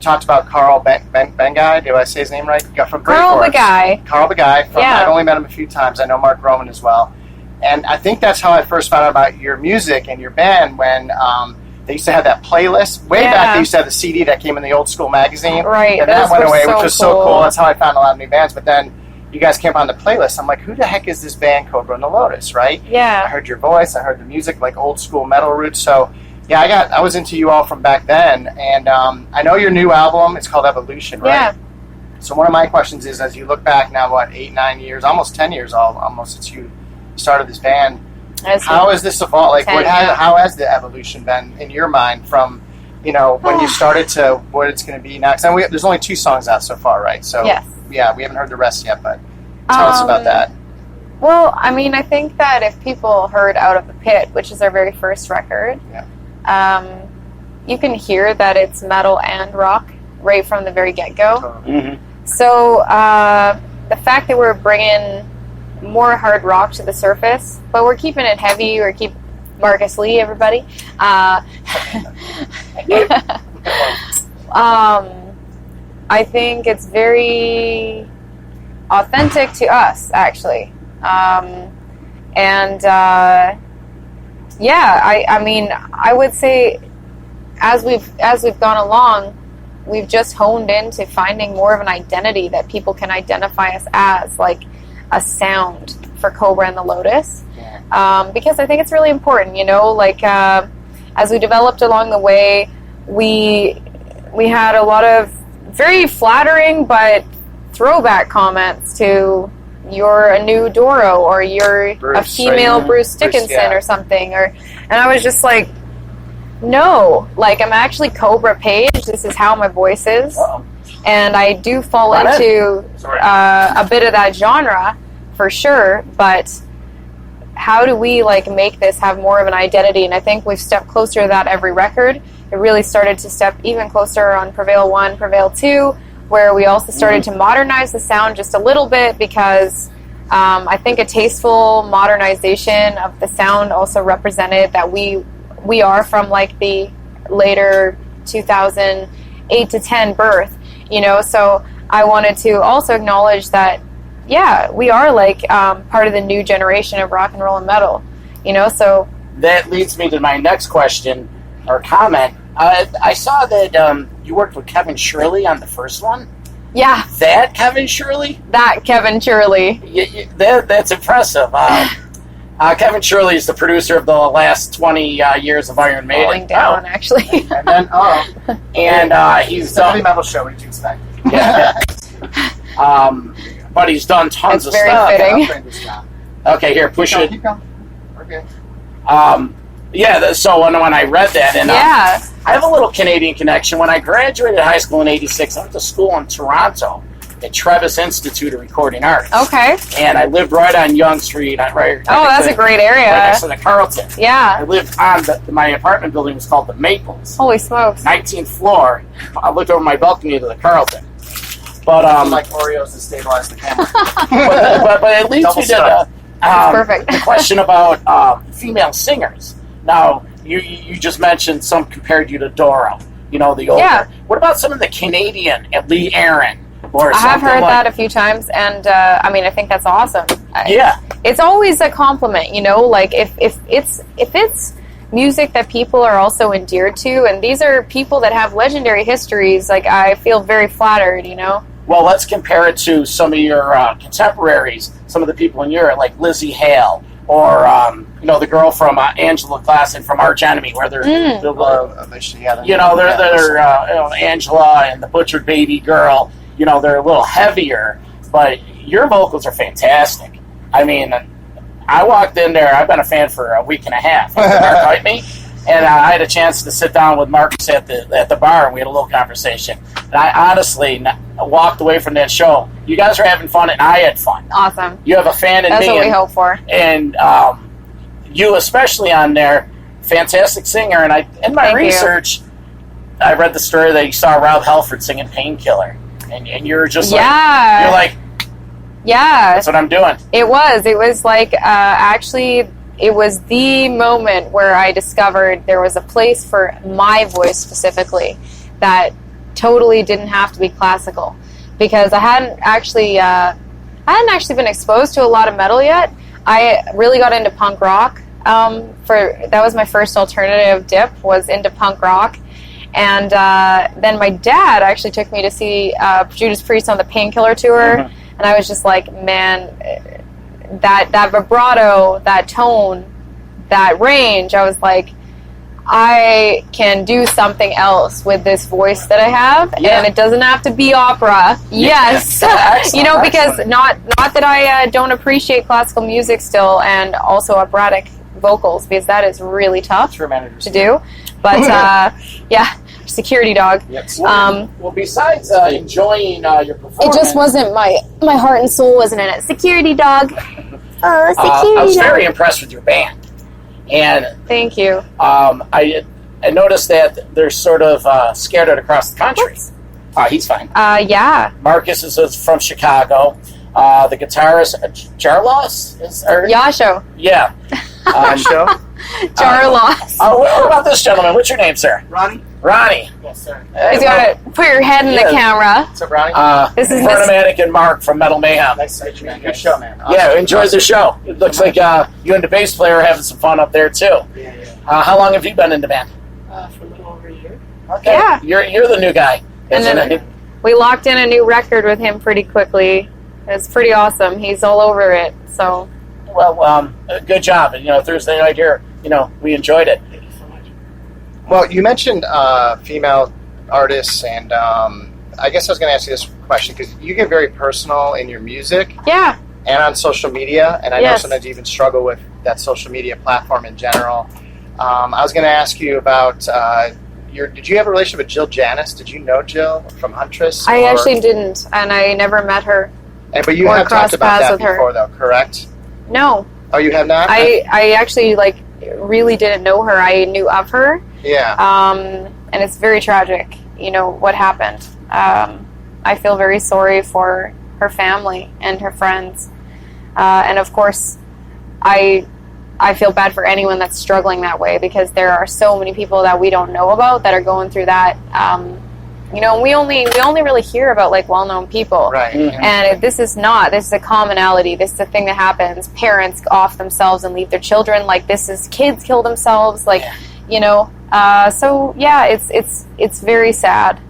talked about Carl Bengay. Did I say his name right? From Carl Bengay. Carl Bengay. I've only met him a few times. I know Mark Roman as well. And I think that's how I first found out about your music and your band when they used to have that playlist. Way back, they used to have the CD that came in the old school magazine. Right. And that went away, which was so cool. That's how I found a lot of new bands. But then you guys came on the playlist. I'm like, who the heck is this band, Kobra and the Lotus, right? Yeah. I heard your voice. I heard the music, like old school metal roots. So, yeah, I was into you all from back then. And I know your new album, it's called Evolution, right? Yeah. So one of my questions is, as you look back now, 8, 9 years, almost 10 years almost since you started this band, how has this evolved? Like, how has the evolution been in your mind from, when you started to what it's going to be now? Because there's only 2 songs out so far, right? So, yeah, we haven't heard the rest yet, but tell us about that. Well, I mean, I think that if people heard Out of the Pit, which is our very first record, you can hear that it's metal and rock right from the very get-go. Mm-hmm. So the fact that we're bringing more hard rock to the surface, but we're keeping it heavy, Marcus Lee, everybody. I think it's very authentic to us, actually. I mean, I would say as we've gone along, we've just honed into finding more of an identity that people can identify us as, like a sound for Kobra and the Lotus. Because I think it's really important, as we developed along the way, we had a lot of very flattering but throwback comments to you're a new Doro, or you're a female Bruce Dickinson or something, and I was just like, no, like I'm actually Kobra Paige. This is how my voice is, and I do fall into a bit of that genre for sure. But how do we make this have more of an identity? And I think we've stepped closer to that every record. It really started to step even closer on Prevail 1, Prevail 2, where we also started to modernize the sound just a little bit, because I think a tasteful modernization of the sound also represented that we are from the later 2008 to 10 birth, so I wanted to also acknowledge that, we are part of the new generation of rock and roll and metal, so. That leads me to my next question or comment. I saw that you worked with Kevin Shirley on the first one. Yeah. That Kevin Shirley? That Kevin Shirley. That's impressive. Kevin Shirley is the producer of the last 20 years of Iron Maiden. Falling down, actually. And then, he's a heavy metal show. What did you expect? Yeah. But he's done tons of stuff. Very fitting. Okay, here, push it. Keep going. Okay. So when I read that, and I have a little Canadian connection. When I graduated high school in '86, I went to school in Toronto at Trevis Institute of Recording Arts. Okay. And I lived right on Yonge Street. That's a great area. Right next to the Carlton. Yeah. I lived on my apartment building was called the Maples. Holy smokes. 19th floor. I looked over my balcony to the Carlton. But like Oreos to stabilize the camera. but at least we did perfect. the question about female singers. Now, you just mentioned some compared you to Doro, the older. Yeah. What about some of the Canadian, Lee Aaron, or I have heard that a few times, and I think that's awesome. It's always a compliment, if it's music that people are also endeared to, and these are people that have legendary histories, I feel very flattered, Well, let's compare it to some of your contemporaries, some of the people in Europe, like Lizzie Hale, or the girl from Angela Klassen from Arch Enemy, where they're Angela and the Butchered Baby Girl. They're a little heavier, but your vocals are fantastic. I mean, I walked in there. I've been a fan for a week and a half. Mark hyped me, and I had a chance to sit down with Marcus at the bar, and we had a little conversation. And I honestly walked away from that show. You guys were having fun, and I had fun. Awesome. You have a fan in me. That's what we hope for. And you especially on there, fantastic singer. And in my research, I read the story that you saw Rob Halford singing Painkiller. And you're just yeah, that's what I'm doing. It was actually, it was the moment where I discovered there was a place for my voice specifically that totally didn't have to be classical, because I hadn't actually been exposed to a lot of metal yet. I really got into punk rock. That was my first alternative dip, was into punk rock. And then my dad actually took me to see Judas Priest on the Painkiller tour, and I was just like, man, that vibrato, that tone, that range, I was like, I can do something else with this voice that I have, and it doesn't have to be opera. Yes, because not that I don't appreciate classical music still, and also operatic vocals, because that is really tough to do. But security dog. Yes. Well, besides enjoying your performance, it just wasn't my heart and soul wasn't in it. Security dog. Oh, security I was dog. very impressed with your band. And thank you. I noticed that they're sort of scattered across the country. He's fine. Yeah. Marcus is from Chicago. The guitarist Jarlos is. Yasho. Yeah. Show. Jarlos. What about this gentleman? What's your name, sir? Ronnie. Yes, sir. He's got to put your head in the camera. What's up, Ronnie? This is Automatic and Mark from Metal Mayhem. Nice to meet you, man. Good show, man. Awesome. Yeah, enjoyed the show. It looks like you and the bass player are having some fun up there too. Yeah. How long have you been in the band? For a little over a year. Okay. Yeah. You're the new guy. And then we locked in a new record with him pretty quickly. It's pretty awesome. He's all over it. So. Well, good job. And Thursday night here, we enjoyed it. Thank you so much. Well, you mentioned female artists, and I guess I was going to ask you this question because you get very personal in your music. Yeah. And on social media, and I know sometimes you even struggle with that social media platform in general. I was going to ask you about did you have a relationship with Jill Janis? Did you know Jill from Huntress? I actually didn't, and I never met her. But you have talked about that before, though, correct? No. Oh, you have not? I actually really didn't know her. I knew of her. Yeah. And it's very tragic, what happened. I feel very sorry for her family and her friends. And of course, I feel bad for anyone that's struggling that way, because there are so many people that we don't know about that are going through that. We only really hear about well-known people. Right. And this is a commonality. This is a thing that happens. Parents off themselves and leave their children. Kids kill themselves. So yeah, it's very sad.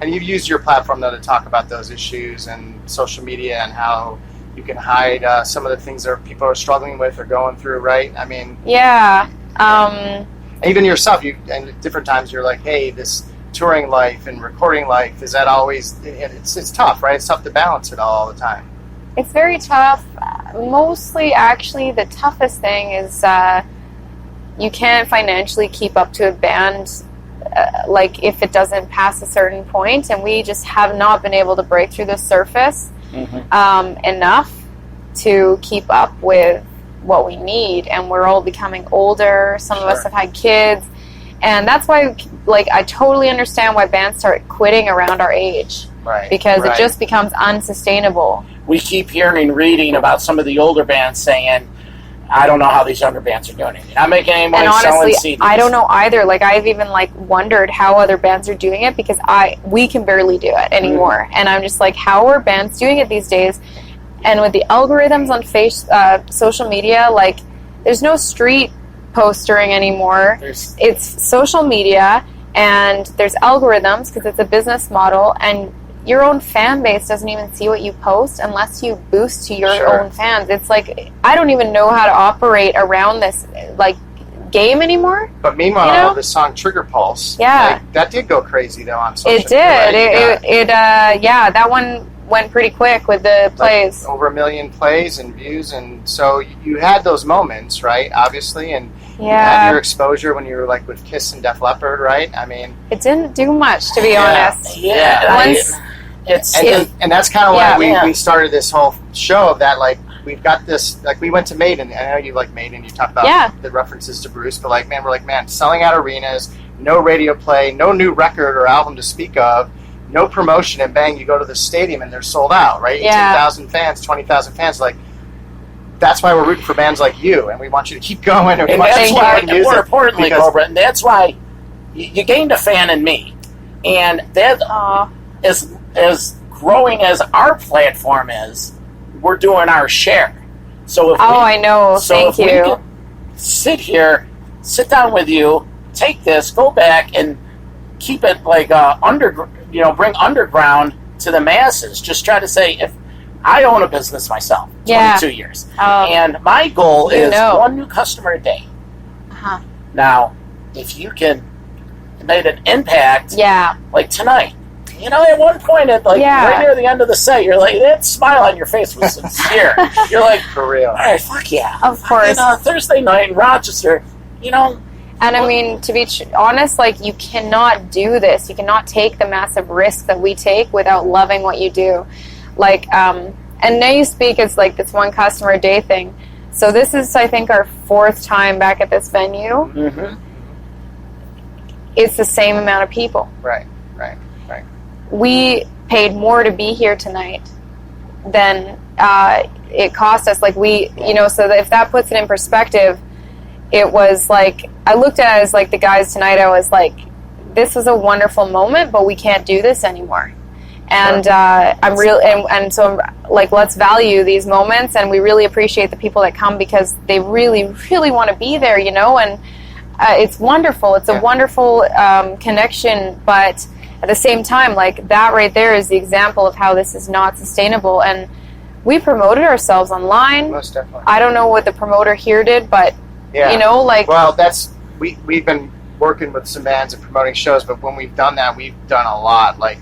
And you've used your platform, though, to talk about those issues and social media and how you can hide some of the things that people are struggling with or going through, right? I mean... Yeah. Even yourself, and at different times you're like, hey, this touring life and recording life, is that always... It's tough, right? It's tough to balance it all the time. It's very tough. Mostly, actually, the toughest thing is you can't financially keep up to a band if it doesn't pass a certain point, and we just have not been able to break through the surface enough to keep up with what we need, and we're all becoming older. Some of us have had kids, and that's why I totally understand why bands start quitting around our age, right? Because it just becomes unsustainable. We keep reading about some of the older bands saying, I don't know how these younger bands are doing it. Not making any money, selling CDs. I don't know either. I've even wondered how other bands are doing it, because we can barely do it anymore. And I'm just how are bands doing it these days? And with the algorithms on social media, there's no street postering anymore. It's social media, and there's algorithms because it's a business model, and your own fan base doesn't even see what you post unless you boost to your own fans. It's I don't even know how to operate around this game anymore. But meanwhile, the song Trigger Pulse, that did go crazy though on social media. It did. That one went pretty quick with the plays. Over 1 million plays and views, and so you had those moments, right? Obviously, and you had your exposure when you were with Kiss and Def Leppard, right? I mean, it didn't do much, to be honest. Yeah. And that's kind of why we started this whole show of that. We've got this. We went to Maiden. I know you like Maiden. You talk about the references to Bruce, but we're selling out arenas, no radio play, no new record or album to speak of, no promotion, and bang, you go to the stadium and they're sold out, right? 18,000 fans, 20,000 fans. That's why we're rooting for bands like you, and we want you to keep going. And that's why, more importantly, Kobra, and that's why you gained a fan in me. And that is as growing as our platform is, we're doing our share. So if I know. So Thank you. We can sit down with you, take this, go back and keep it like bring underground to the masses. Just try to say, if I own a business myself, 22 years, and my goal is one new customer a day. Uh-huh. Now, if you can make an impact, like tonight, at one point, right near the end of the set, you're like, that smile on your face was sincere. You're like, for real. All right, fuck yeah. Of course. Thursday night in Rochester, And I mean, to be honest, like, you cannot do this. You cannot take the massive risk that we take without loving what you do. Like, and now you speak as like this one customer a day thing. So this is, I think, our 4th time back at this venue. Mm-hmm. It's the same amount of people. Right. We paid more to be here tonight than it cost us. Like, so that if that puts it in perspective, it was like, I looked at it as like the guys tonight, I was like, this was a wonderful moment, but we can't do this anymore. And I'm real, and so I'm like, let's value these moments, and we really appreciate the people that come because they really, really want to be there, and it's wonderful. It's a wonderful connection, but at the same time, like, that right there is the example of how this is not sustainable. And we promoted ourselves online. Most definitely. I don't know what the promoter here did, but well, we've been working with some bands and promoting shows, but when we've done that, we've done a lot, like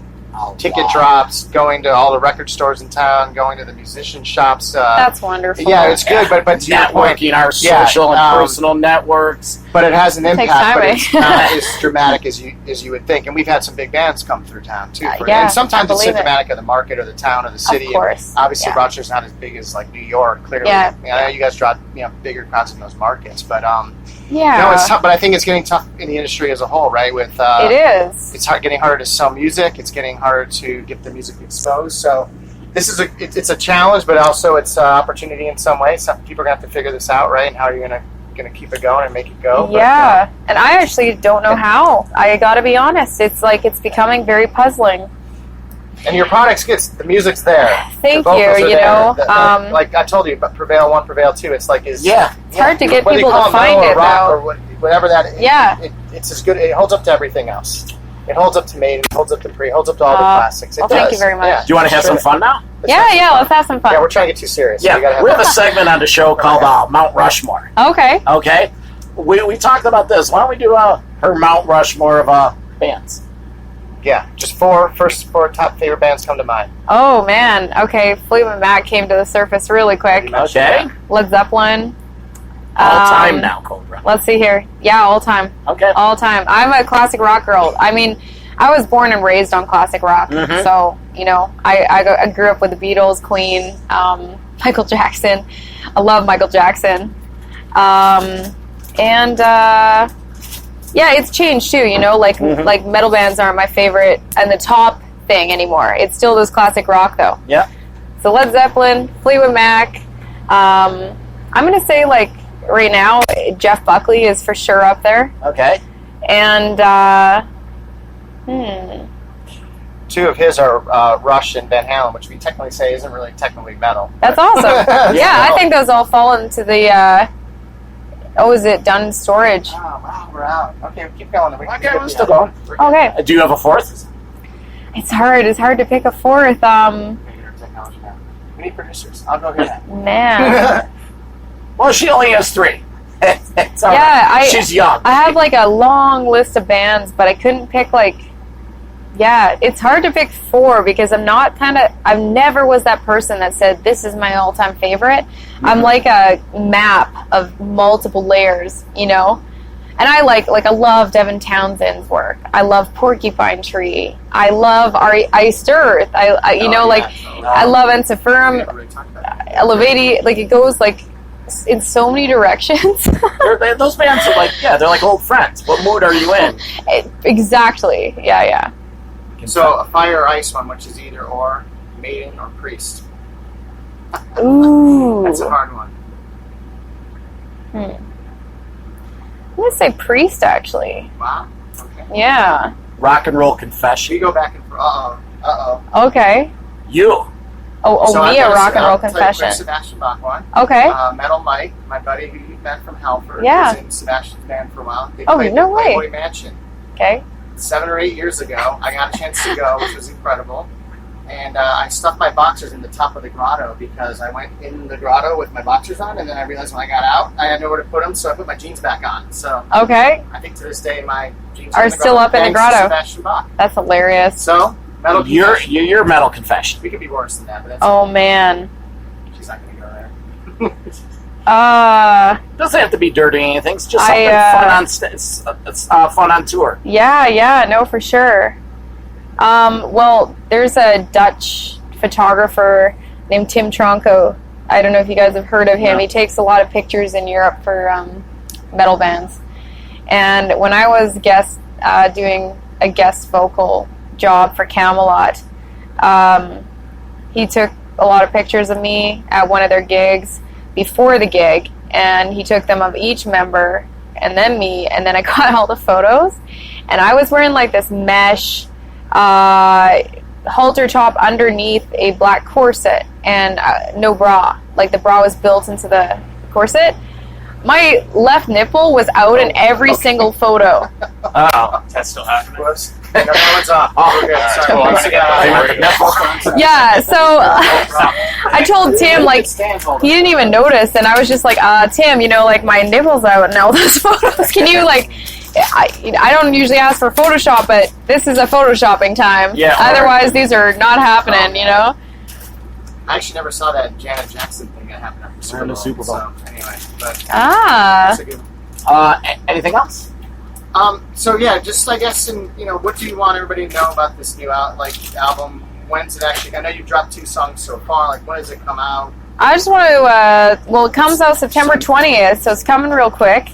ticket drops, going to all the record stores in town, going to the musician shops. That's wonderful. Yeah, it's good, but to your point, networking, our social and personal networks. But it has an impact, but it's time, not as dramatic as you would think. And we've had some big bands come through town too. I And sometimes it's believe symptomatic of the market or the town or the city. Of course. And obviously, Rochester's not as big as like New York. Clearly, I know you guys draw bigger crowds in those markets, but it's tough. But I think it's getting tough in the industry as a whole, right? With it is. It's getting harder to sell music. It's getting harder to get the music exposed. So this is it's a challenge, but also it's an opportunity in some ways. Some people are gonna have to figure this out, right? And how are you gonna keep it going and make it go? Yeah, and I actually don't know how. I gotta be honest. It's like it's becoming very puzzling. And your products the music's there. Thank the vocals you. are there. Like I told you, but Prevail 1, Prevail 2. It's like it's hard to get people to find it, rock or whatever that is. Yeah, it's as good. It holds up to everything else. It holds up to Maiden. It holds up to Pre. Holds up to all the classics. Thank you very much. Yeah. Do you want to have some fun now? Let's have some fun. Yeah, we're trying to get too serious. Yeah, so we have a segment on the show called Mount Rushmore. Okay. Okay. We talked about this. Why don't we do her Mount Rushmore of bands? Yeah, just first four top favorite bands come to mind. Oh man, okay. Fleetwood Mac came to the surface really quick. Okay. Led Zeppelin. All time now, Kobra. Let's see here. Yeah, all time. Okay. All time. I'm a classic rock girl. I mean, I was born and raised on classic rock, so I grew up with the Beatles, Queen, Michael Jackson. I love Michael Jackson, it's changed too. Like metal bands aren't my favorite and the top thing anymore. It's still this classic rock though. Yeah. So Led Zeppelin, Fleetwood Mac. I'm gonna say like right now, Jeff Buckley is for sure up there. Okay. And two of his are Rush and Van Halen, which we technically say isn't really technically metal. That's awesome. Yeah, I think those all fall into the. Is it done storage? Oh, wow, we're out. Okay, keep going. Okay, we're still going. Okay. Do you have a fourth? It's hard. It's hard to pick a fourth. We need producers. I'll go here. Man. Well, she only has 3. She's young. I have like a long list of bands, but I couldn't pick it's hard to pick 4 because I never was that person that said this is my all-time favorite. I'm like a map of multiple layers, And I I love Devin Townsend's work. I love Porcupine Tree. I love Iced Earth. I love Ensiferum, Elevati. Like it goes in so many directions. Those bands are they're like old friends. What mood are you in? Exactly. Yeah. So a fire or ice one, which is either or, Maiden or Priest. Ooh. That's a hard one. I'm going to say Priest, actually. Wow. Okay. Yeah. Rock and Roll Confession. We go back and forth. Okay. You. So me, a Rock and Roll Quick Confession. Sebastian Bach one. Okay. Metal Mike, my buddy who you met from Halford, Yeah. was in Sebastian's band for a while. They Oh, played no the way. Playboy Mansion. Okay. 7 or 8 years ago. I got a chance to go, which was incredible. And I stuffed my boxers in the top of the grotto because I went in the grotto with my boxers on, and then I realized when I got out, I had nowhere to put them, so I put my jeans back on. So Okay. I think to this day my jeans Are still up in the Thanks to grotto. Sebastian Bach. That's hilarious. So Metal Confession. Your Metal Confession. We could be worse than that, but that's Oh man. she's not going to go there. Doesn't have to be dirty or anything. It's just something fun on tour. Yeah, no, for sure. Well, there's a Dutch photographer named Tim Tronco. I don't know if you guys have heard of him. No. He takes a lot of pictures in Europe for metal bands. And when I was doing a guest vocal job for Camelot, he took a lot of pictures of me at one of their gigs before the gig, and he took them of each member and then me, and then I got all the photos, and I was wearing like this mesh halter top underneath a black corset and no bra. Like the bra was built into the corset. My left nipple was out in every single photo. Oh, that's still happening. Whoops. No, that one's off. Oh, we're good. Sorry. Once again, Yeah, so I told Tim, like, he didn't even notice, and I was just like, Tim, like, my nipple's out in all those photos. Can you, like, I don't usually ask for Photoshop, but this is a Photoshopping time. Yeah. Otherwise, these are not happening, I actually never saw that Janet Jackson thing that happened after the Super Bowl. So, anyway, but that's a good Anything else? So yeah, just I guess, what do you want everybody to know about this new album? When's it actually? I know you've dropped 2 songs so far. Like, when does it come out? I just want to, it comes out September 20th, so it's coming real quick.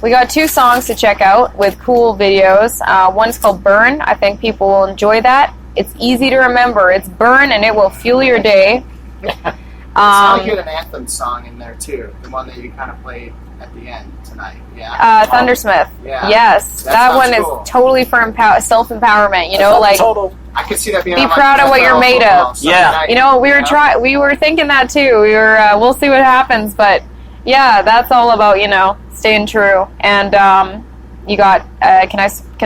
We got 2 songs to check out with cool videos. One's called Burn. I think people will enjoy that. It's easy to remember. It's Burn, and it will fuel your day. It's like you had an anthem song in there too, the one that you kind of played at the end tonight. Yeah. Thundersmith. Yeah. That sounds one cool. is totally for self-empowerment. Like total. I could see that being. Be on proud of what you're made of. Yeah. We were thinking that too. We were. We'll see what happens, but yeah, that's all about staying true. And you got. Can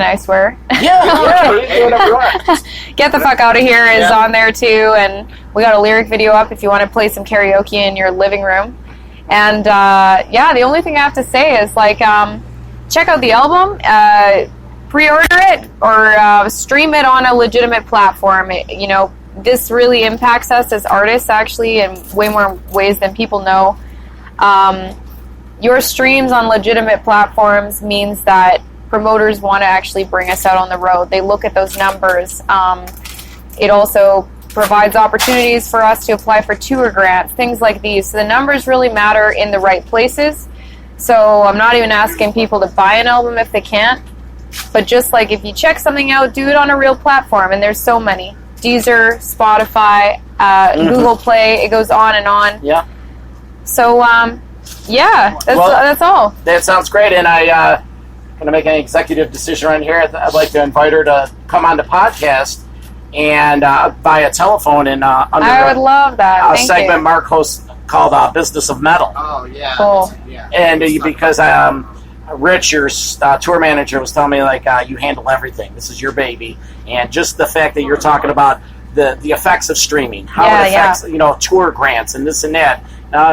I swear? Yeah. You can do whatever you want. Get the fuck out of here is on there too, and we got a lyric video up if you want to play some karaoke in your living room. And the only thing I have to say is check out the album, pre-order it, or stream it on a legitimate platform. This really impacts us as artists actually in way more ways than people know. Your streams on legitimate platforms means that promoters want to actually bring us out on the road. They look at those numbers. It also provides opportunities for us to apply for tour grants, things like these. So the numbers really matter in the right places. So I'm not even asking people to buy an album if they can't. But just like if you check something out, do it on a real platform. And there's so many. Deezer, Spotify, Google Play. It goes on and on. Yeah. So, that's all. That sounds great. And I going to make an executive decision right here. I'd like to invite her to come on the podcast and via telephone and I would love that. A segment Mark hosts called Business of Metal. Oh, yeah. Cool. And because Rich, your tour manager, was telling me you handle everything. This is your baby, and just the fact that you're talking about the effects of streaming, how it affects tour grants and this and that.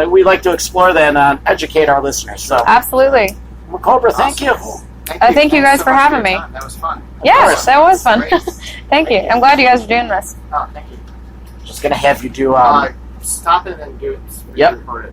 We like to explore that and educate our listeners. So absolutely. Well, Kobra, thank you. Thank you guys for having me. That was fun. Yes, that was fun. Thank you. I'm glad you guys are doing this. Oh, thank you. Just gonna have you do. Stop it and do it. Yep. Record it.